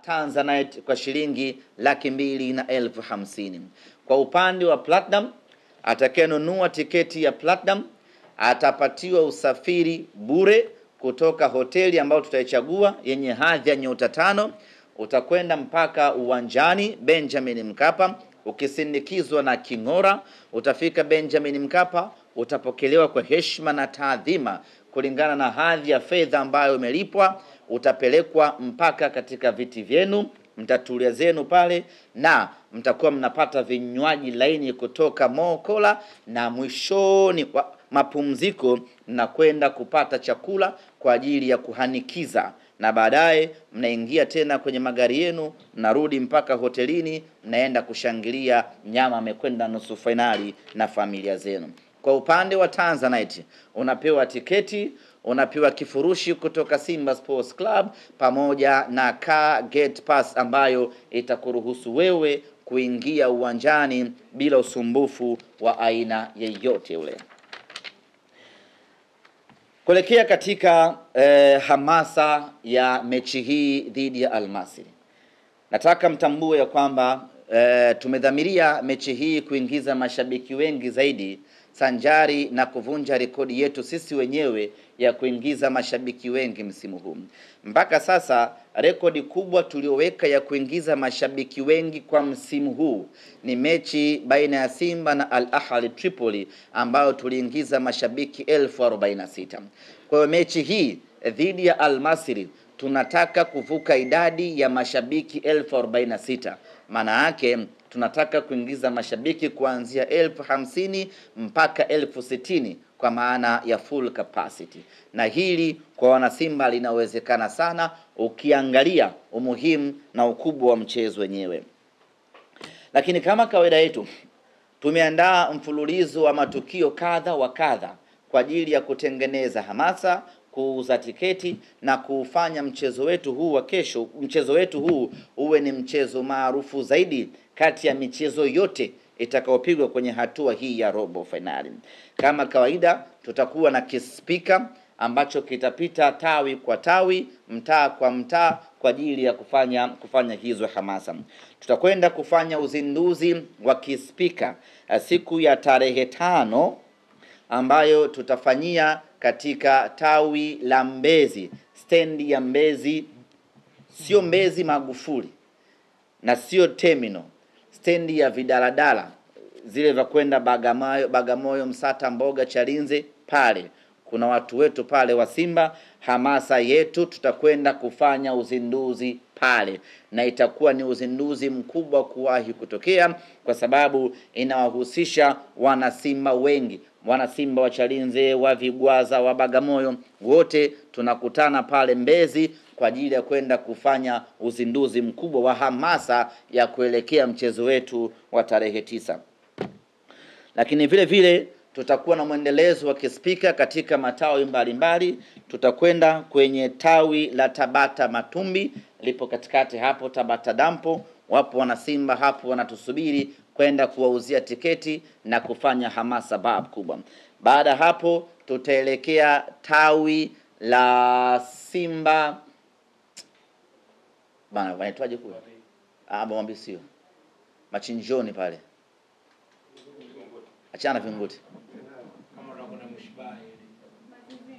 Tanzanite kwa shilingi 250,000. Kwa upande wa Platinum, atakayenunua tiketi ya Platinum atapatiwa usafiri bure kutoka hoteli ambayo tutaichagua yenye hadhi ya nyota 5. Utakwenda mpaka uwanjani Benjamin Mkapa ukisindikizwa na king'ora. Utafika Benjamin Mkapa, utapokelewa kwa heshima na taadhima kulingana na hadhi ya fedha ambayo umelipwa. Utapelekwa mpaka katika viti vyenu, mtatulia zenu pale, na mtakuwa mnapata vinywaji laini kutoka Mokola, na mwishoni wa mapumziko mnakwenda kupata chakula kwa ajili ya kuhanikiza, na baadaye mnaingia tena kwenye magari yenu, mnarudi mpaka hotelini, mnaenda kushangilia nyama amekwenda nusu finali na familia zenu. Kwa upande wa Tanzanite, unapewa tiketi, unapewa kifurushi kutoka Simba Sports Club pamoja na car gate pass ambayo itakuruhusu wewe kuingia uwanjani bila usumbufu wa aina yeyote ule. Kuelekea katika hamasa ya mechi hii dhidi ya Al Masry, nataka mtambue ya kwamba tumedhamiria mechi hii kuingiza mashabiki wengi zaidi, sanjari na kuvunja rekodi yetu sisi wenyewe ya kuingiza mashabiki wengi msimu huu. Mpaka sasa rekodi kubwa tulioweka ya kuingiza mashabiki wengi kwa msimu huu ni mechi baina ya Simba na Al Ahly Tripoli ambayo tuliingiza mashabiki 46,000. Kwa hiyo mechi hii dhidi ya Al Masry tunataka kuvuka idadi ya mashabiki 46,000. Maana yake tunataka kuingiza mashabiki kuanzia 50,000 mpaka 60,000 kwa maana ya full capacity. Na hili kwa wanasimba linawezekana sana ukiangalia umuhimu na ukubwa wa mchezo wenyewe. Lakini kama kawaida yetu, tumeandaa mfululizo wa matukio kadha wa kadha kwa ajili ya kutengeneza hamasa, kuuza tiketi na kufanya mchezo wetu huu wa kesho, mchezo wetu huu uwe ni mchezo maarufu zaidi kati ya michezo yote itakayopigwa kwenye hatua hii ya robo finali. Kama kawaida, tutakuwa na kispika ambacho kitapita tawi kwa tawi, mtaa kwa mtaa kwa ajili ya kufanya hizo hamasa. Tutakwenda kufanya uzinduzi wa kispika siku ya tarehe 5 ambayo tutafanyia katika tawi la Mbezi, stendi ya Mbezi, sio Mbezi Magufuli na sio terminal, stendi ya vidaladala zile vya kwenda Bagamoyo, Msata, Mboga, Chalinze. Pale kuna watu wetu pale wa Simba. Hamasa yetu, tutakwenda kufanya uzinduzi pale, na itakuwa ni uzinduzi mkubwa kuwahi kutokea kwa sababu inawahusisha wanasimba wengi, wanasimba wa Chalinze, wa Vigwaza, wa Bagamoyo, wote tunakutana pale Mbezi kwa ajili ya kwenda kufanya uzinduzi mkubwa wa hamasa ya kuelekea mchezo wetu wa tarehe 9. Lakini vile vile tutakuwa na mwendelezo wa kispika katika matawi mbalimbali. Tutakwenda kwenye tawi la Tabata Matumbi, lipo katikati hapo Tabata Dampo. Wapo wanasimba hapo wanatusubiri kwenda kuwauzia tiketi na kufanya hamasa bab kubwa. Baada hapo tutaelekea tawi la Simba bana, wanaitwaje kule? Mwambi sio. Machinjoni pale. Achana Vinguti. Kama unakona mshibai.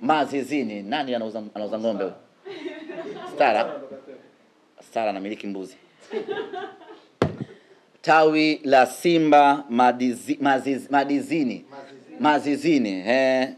Mazizini, nani anauza ng'ombe huyo? Stara anamiliki mbuzi. Tawi la Simba Mazizini,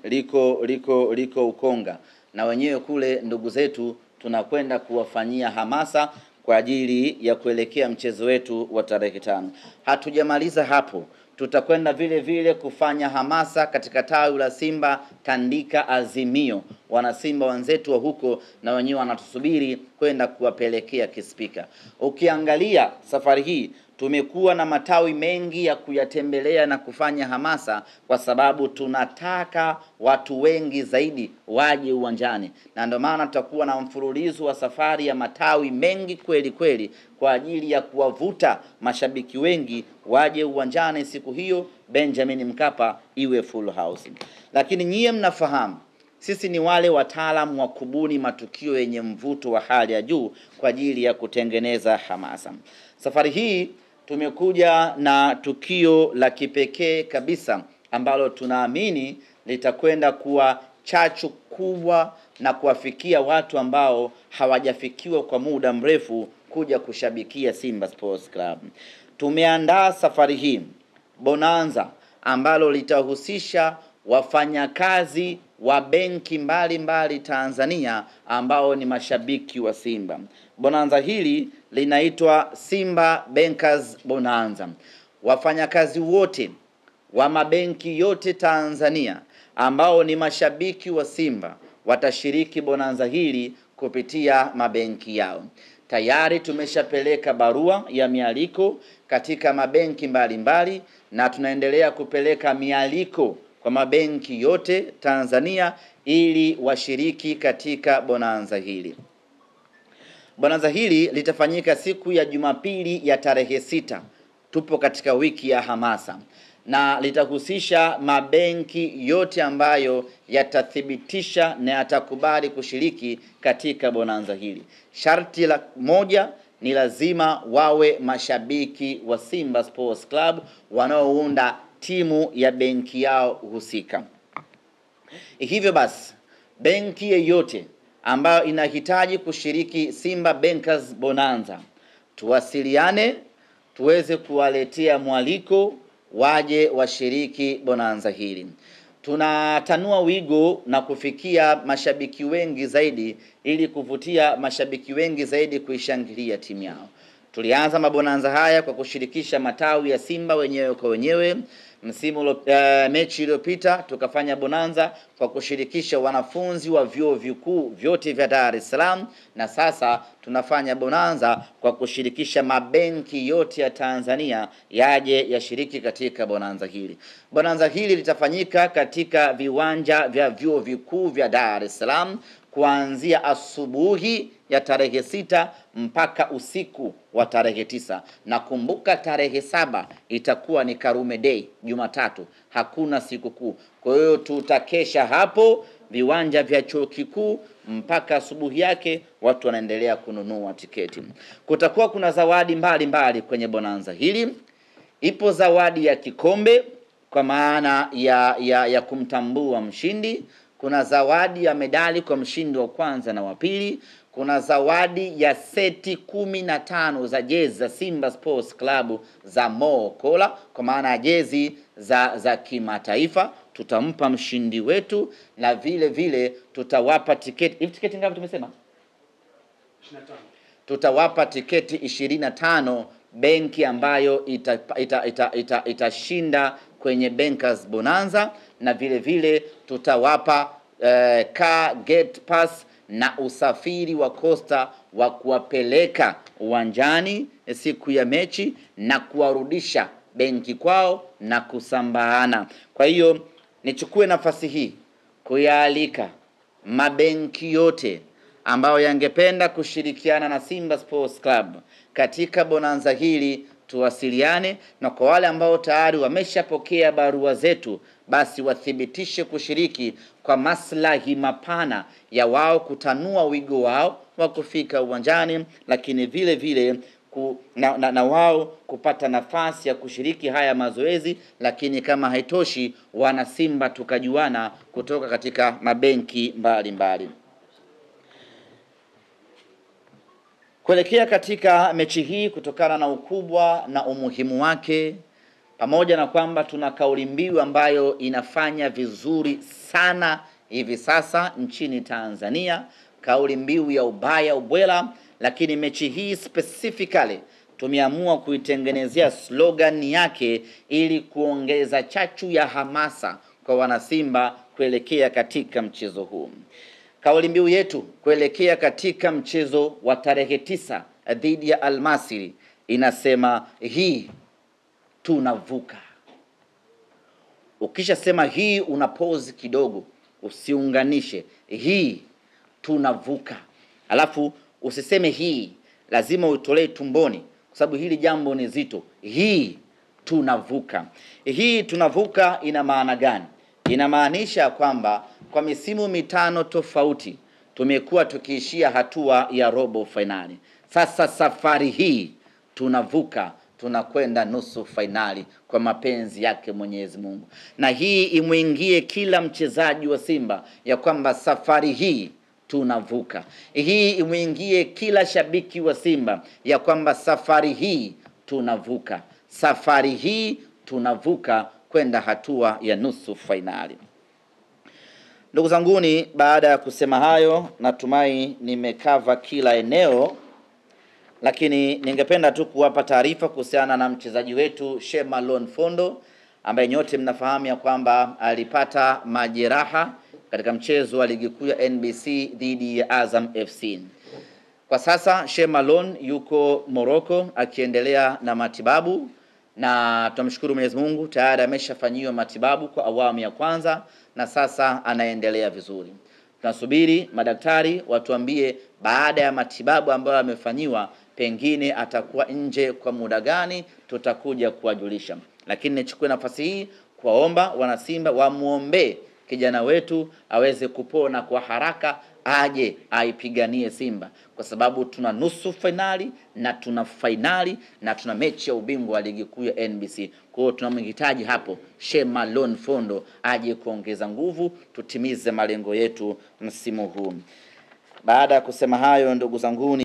liko Ukonga. Na wenyewe kule ndugu zetu tunakwenda kuwafanyia hamasa kwa ajili ya kuelekea mchezo wetu wa tarehe 5. Hatujamaliza hapo. Tutakwenda vile vile kufanya hamasa katika tawi la Simba Tandika Azimio. Wanasimba wenzetu wa huko na wenyewe wanatusubiri kwenda kuwapelekea kispika. Ukiangalia safari hii tumekuwa na matawi mengi ya kuyatembelea na kufanya hamasa kwa sababu tunataka watu wengi zaidi waje uwanjani. Na ndio maana tutakuwa na mfululizo wa safari ya matawi mengi kweli kweli kwa ajili ya kuwavuta mashabiki wengi waje uwanjani siku hiyo Benjamin Mkapa iwe full house. Lakini nyie mnafahamu Sisi ni wale wataalamu wa kubuni matukio yenye mvuto wa hali ya juu kwa ajili ya kutengeneza hamasa. Safari hii tumekuja na tukio la kipekee kabisa ambalo tunaamini litakwenda kuwa chachu kubwa na kuwafikia watu ambao hawajafikiwa kwa muda mrefu kuja kushabikia Simba Sports Club. Tumeandaa safari hii bonanza ambalo litahusisha wafanyakazi wa benki mbalimbali Tanzania ambao ni mashabiki wa Simba. Bonanza hili linaitwa Simba Bankers Bonanza. Wafanyakazi wote wa mabenki yote Tanzania ambao ni mashabiki wa Simba watashiriki bonanza hili kupitia mabenki yao. Tayari tumeshapeleka barua ya mialiko katika mabenki mbalimbali na tunaendelea kupeleka mialiko kwa mabenki yote Tanzania ili washiriki katika bonanza hili. Bonanza hili litafanyika siku ya Jumapili ya tarehe 6. Tupo katika wiki ya hamasa na litahusisha mabenki yote ambayo yatathibitisha na yatakubali kushiriki katika bonanza hili. Sharti la moja ni lazima wawe mashabiki wa Simba Sports Club wanaounda timu ya benki yao husika. Hivyo basi, benki yeyote ambayo inahitaji kushiriki Simba Bankers Bonanza, tuwasiliane tuweze kuwaletea mwaliko waje washiriki bonanza hili. Tunatanua wigo na kufikia mashabiki wengi zaidi ili kuvutia mashabiki wengi zaidi kuishangilia timu yao. Tulianza mabonanza haya kwa kushirikisha matawi ya Simba wenyewe kwa wenyewe. Mechi iliyopita tukafanya bonanza kwa kushirikisha wanafunzi wa vyuo vikuu vyote vya Dar es Salaam, na sasa tunafanya bonanza kwa kushirikisha mabenki yote ya Tanzania yaje yashiriki katika bonanza hili. Bonanza hili litafanyika katika viwanja vya vyuo vikuu vya Dar es Salaam kuanzia asubuhi ya tarehe 6 mpaka usiku wa tarehe 9. Na kumbuka tarehe 7 itakuwa ni Karume Day, Jumatatu, hakuna siku kuu. Kwa hiyo tutakesha hapo viwanja vya chuo kikuu mpaka asubuhi yake, watu wanaendelea kununua tiketi. Kutakuwa kuna zawadi mbalimbali kwenye bonanza hili. Ipo zawadi ya kikombe kwa maana ya kumtambua mshindi. Kuna zawadi ya medali kwa mshindi wa kwanza na wa pili. Kuna zawadi ya seti 15 za jezi za Simba Sports Club za Mo Kola kwa maana ya jezi za kimataifa tutampa mshindi wetu, na vile vile tutawapa tiketi. Hivi tiketi ngapi tumesema? 25. Tutawapa tiketi 25 benki ambayo itashinda kwenye Bankers Bonanza, na vile vile tutawapa car gate pass na usafiri wa Costa wa kuwapeleka uwanjani siku ya mechi na kuwarudisha benki kwao na kusambaana. Kwa hiyo nichukue nafasi hii kuyaalika mabenki yote ambayo yangependa kushirikiana na Simba Sports Club katika bonanza hili tuwasiliane, na kwa wale ambao tayari wameshapokea barua zetu basi wathibitishe kushiriki kwa maslahi mapana ya wao kutanua wigo wao wa kufika uwanjani, lakini vile vile na wao kupata nafasi ya kushiriki haya mazoezi. Lakini kama haitoshi, wana Simba tukajuana kutoka katika mabenki mbalimbali. Kuelekea katika mechi hii, kutokana na ukubwa na umuhimu wake, pamoja na kwamba tuna kauli mbiu ambayo inafanya vizuri sana hivi sasa nchini Tanzania, kauli mbiu ya ubaya ubwela, lakini mechi hii specifically tumeamua kuitengenezea slogan yake ili kuongeza chachu ya hamasa kwa wanasimba kuelekea katika mchezo huu. Kauli mbiu yetu kuelekea katika mchezo wa tarehe 9 dhidi ya Al-Masry inasema hii tunavuka. Ukisha sema hii una pause kidogo, usiunganishe hii tunavuka. Alafu usiseme hii, lazima utolee tumboni kwa sababu hili jambo ni zito. Hii tunavuka. Hii tunavuka ina maana gani? Inamaanisha kwamba kwa misimu mitano tofauti tumekuwa tukiishia hatua ya robo finali. Sasa safari hii tunavuka, tunakwenda nusu finali kwa mapenzi yake Mwenyezi Mungu. Na hii imuingie kila mchezaji wa Simba ya kwamba safari hii tunavuka. Hii imuingie kila shabiki wa Simba ya kwamba safari hii tunavuka. Safari hii tunavuka kwenda hatua ya nusu finali. Ndugu zanguni, baada ya kusema hayo, natumai nimekava kila eneo, lakini ningependa tu kuwapa taarifa kuhusiana na mchezaji wetu Sheikh Malone Fondo, ambaye nyote mnafahamu ya kwamba alipata majeraha katika mchezo wa ligi kuu ya NBC dhidi ya Azam FC. Kwa sasa Sheikh Malone yuko Morocco akiendelea na matibabu, na tunamshukuru Mwenyezi Mungu tayari ameshafanyiwa matibabu kwa awamu ya kwanza na sasa anaendelea vizuri. Tunasubiri madaktari watuambie baada ya matibabu ambayo amefanyiwa pengine atakuwa nje kwa muda gani, tutakuja kuwajulisha. Lakini nichukue nafasi hii kuwaomba wana Simba wamuombe kijana wetu aweze kupona kwa haraka, aje aipiganie Simba, kwa sababu tuna nusu finali na tuna finali na tuna mechi ya ubingwa wa ligi kuu ya NBC. Kwa hiyo tunamhitaji hapo Sheikh Malone Fondo aje kuongeza nguvu, tutimize malengo yetu msimu huu. Baada ya kusema hayo, ndugu zangu,